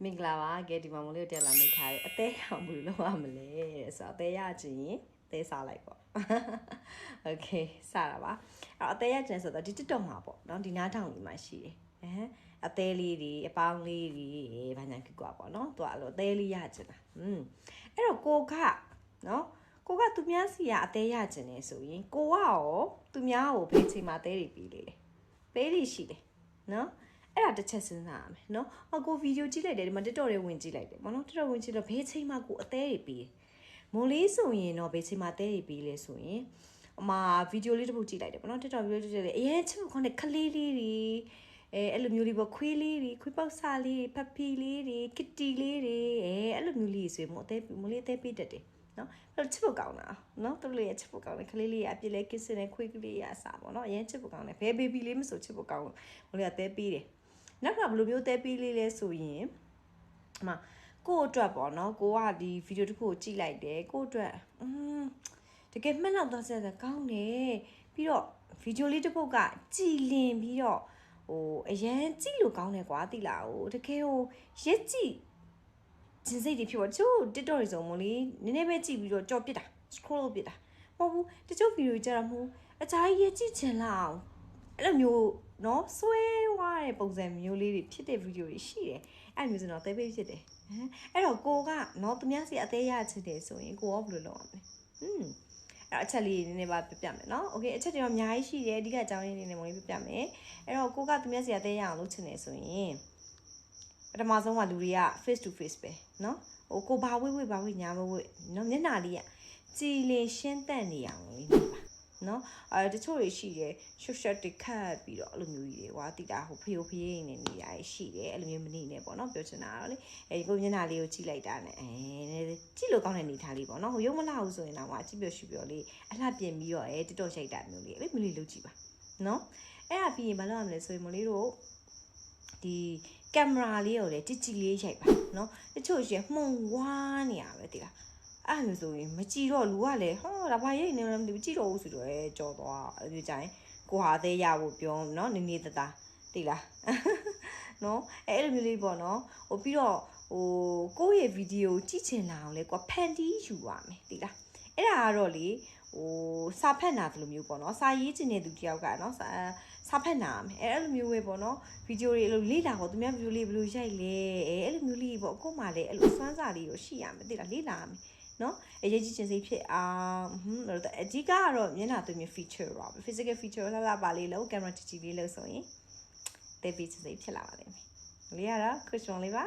မင်္ဂလာပါကဲဒီမှာမလို့တက်လာနေထားတယ်အသေးရောင်ဘူးလို့ရမလဲဆိုတော့အသေးရချင်ရင်အသေးစားလိုက်ပေါ့โอเคစတာပါအဲ့အသေးရချင်ဆိုတော့ဒီ TikTok မှာပေါ့နော်ဒီနားထောင်လေးမှာရှိတယ်အသေးလေးတွေအပေါင်းလေးတွေဘာညာကြွားပေါ့နော်သူကအဲ့လိုအသေးလေးရချင်တာအဲ့တော့ကိုကနော်ကိုကသူများစီကအသေးရချင်နေဆိုရင်ကိုကရောသူများကိုဘယ်ချိန်မှာအသေးတွေပြီးလေပေးလိရှိတယ်နော်အဲ့ဒါတစ်ချက်စဉ်းစားရမယ်နော်ကိုဗီဒီယိုကြည့်လိုက်တယ်ဒီမှာ TikTok တွေဝင်ကြည့်လိုက်တယ်ပေါ့နော် TikTok ဝင်ကြည့်တော့ဘယ်ချိန်မှကိုအသေးတွေပြီးမုံလေးဆိုရင်တော့ဘယ်ချိန်မှအသေးတွေပြီးလဲဆိုရင်အမဗီဒီယိုလေးတစ်ပုဒ်ကြည့်လိုက်တယ်ပေါ့နော် TikTok ဗီဒီယိုကြည့်လိုက်တယ်အရင်ချစ်ခေါ်တဲ့ခလေးလေးတွေအဲ့လိုမျိုးလေးပေါ့ခွေးလေးတွေခွေးပေါက်စာလေးတွေဖက်ဖီလေးတွေကစ်တီလေးတွေအဲ့လိုမျိုးလေးဆိုရင်မုံလေးအသေးပြီးတတ်တယ်နော်အဲ့ချစ်ဖို့ကောင်းတာနော်သူတို့လေးချစ်ဖို့ကောင်းတယ်ခလေးလေးအပြစ်လဲကစ်စင်နဲ့ခွေးကလေးရအစားပေါ့နော်အရင်ချစ်ဖို့ကောင်းတယ်ဘယ်ဘေဘီလေးမဆိုချစ်ဖို့ကောင်းမလို့အသေးပြီးတယ်နောက်ကဘယ်လိုမျိုးသေးပြီးလေးလဲဆိုရင်အမကို့အတွက်ပေါ့နော်ကိုကဒီဗီဒီယိုတစ်ခုကိုကြည့်လိုက်တယ်ကို့အတွက်တကယ်မှတ်လောက်သွားစရာကောင်းတယ်ပြီးတော့ဗီဒီယိုလေးတစ်ပုဒ်ကကြည်လင်ပြီးတော့အရန်ကြည့်လို့ကောင်းတယ်ကွာတိလာကိုတကယ်ရက်ကြည့်ကျင်စိတ်တွေဖြစ်တော့ချို့ TikTok တွေဆိုမလို့နည်းနည်းပဲကြည့်ပြီးတော့ကြော်ပစ်တာ scroll ပစ်တာမဟုတ်ဘူးတချို့ဗီဒီယိုကြတော့မဟုတ်အကြိုက်ရက်ကြည့်ချင်လောက်အဲ့လိုမျိုးနော်ဆွဲဝါတဲ့ပုံစံမျိုးလေးတွေဖြစ်တဲ့ဗီဒီယိုတွေရှိတယ်အဲ့မျိုးဆိုတော့သေးပေးဖြစ်တယ်အဲ့တော့ကိုကနော်သူများစီအသေးရချစ်တယ်ဆိုရင်ကိုရောဘယ်လိုလုပ်ရမလဲအဲ့အချက်လေးနည်းနည်းပါပြပြမယ်နော်โอเคအချက်တွေတော့အများကြီးရှိတယ်အဓိကအကြောင်းရင်းလေးနဲ့မလို့ပြပြမယ်အဲ့တော့ကိုကသူများစီအသေးရအောင်လုပ်ချင်တယ်ဆိုရင်ပထမဆုံးကလူတွေက face to face ပဲနော်ကိုဘာဝိဘာဝညာမဝိနော်မျက်နှာလေးကကြည်လင်ရှင်းတန့်နေအောင်လေးနေပါနော်တချို့တွေရှိတယ်ရှုပ်ရှက်တစ်ခတ်ပြီးတော့အဲ့လိုမျိုးကြီးတွေဟွာတိတာဖျို့ဖျင်းနေနေရရှိတယ်အဲ့လိုမျိုးမနေနဲ့ပေါ့နော်ပြောချင်တာတော့လေကိုမျက်နှာလေးကိုကြည့်လိုက်တာနဲ့ကြည့်လို့ကောင်းတဲ့နေထားလေးပေါ့နော်ရုံမလှဘူးဆိုရင်တော့ကြည့်ပြရှုပြောလေးအလှပြင်ပြီးတော့TikTok ရှိုက်တာမျိုးလေးအဲ့လိုမျိုးလေးလုပ်ကြည့်ပါနော်အဲ့ဒါပြီးရင်ဘာလုပ်ရမလဲဆိုရင်မလေးတို့ဒီကင်မရာလေးကိုလည်းကြည့်လေးရိုက်ပါနော်တချို့ရှင်မှုန်ဝါးနေရပဲတိလားအဲ့လိုဆိုရင်မကြည့်တော့လူကလည်းဟောဒါဘာရိတ်နေလဲမသိဘူးကြည့်တော့ဘူးဆိုတော့ကြော်သွားအဲ့ဒီကြိုင်ကိုဟာသေးရဖို့ပြောနော်နေနေတတာတိလားနော်အဲ့လိုမျိုးလေးပေါ့နော်ပြီးတော့ကိုယ့်ရဲ့ဗီဒီယိုကြည့်ချင်လာအောင်လဲကွာဖန်တီးယူရမယ်တိလားအဲ့ဒါကတော့လေစာဖတ်နာတယ်လို့မျိုးပေါ့နော်စာရေးချင်တဲ့သူတယောက်ကနော်စာဖတ်နာမယ်အဲ့လိုမျိုးပဲပေါ့နော်ဗီဒီယိုတွေအဲ့လိုလေ့လာတော့သူများဗီဒီယိုလေးဘယ်လိုရိုက်လဲအဲ့လိုမျိုးလေးပေါ့ကို့မှာလည်းအဲ့လိုစွမ်းစာလေးကိုရှိရမယ်တိလားလေ့လာရမယ်နော်အရေးကြီးခြင်းစိတ်ဖြစ်အောင်အဓိကကတော့မျက်နှာသွင်းမြ feature ပါ physical feature လာပါလေးလို့ camera ကြည့်လေးလို့ဆိုရင်တေးပြီးစိတ်ဖြစ်လာပါလိမ့်မယ်လေးကတော့ cushion လေးပါ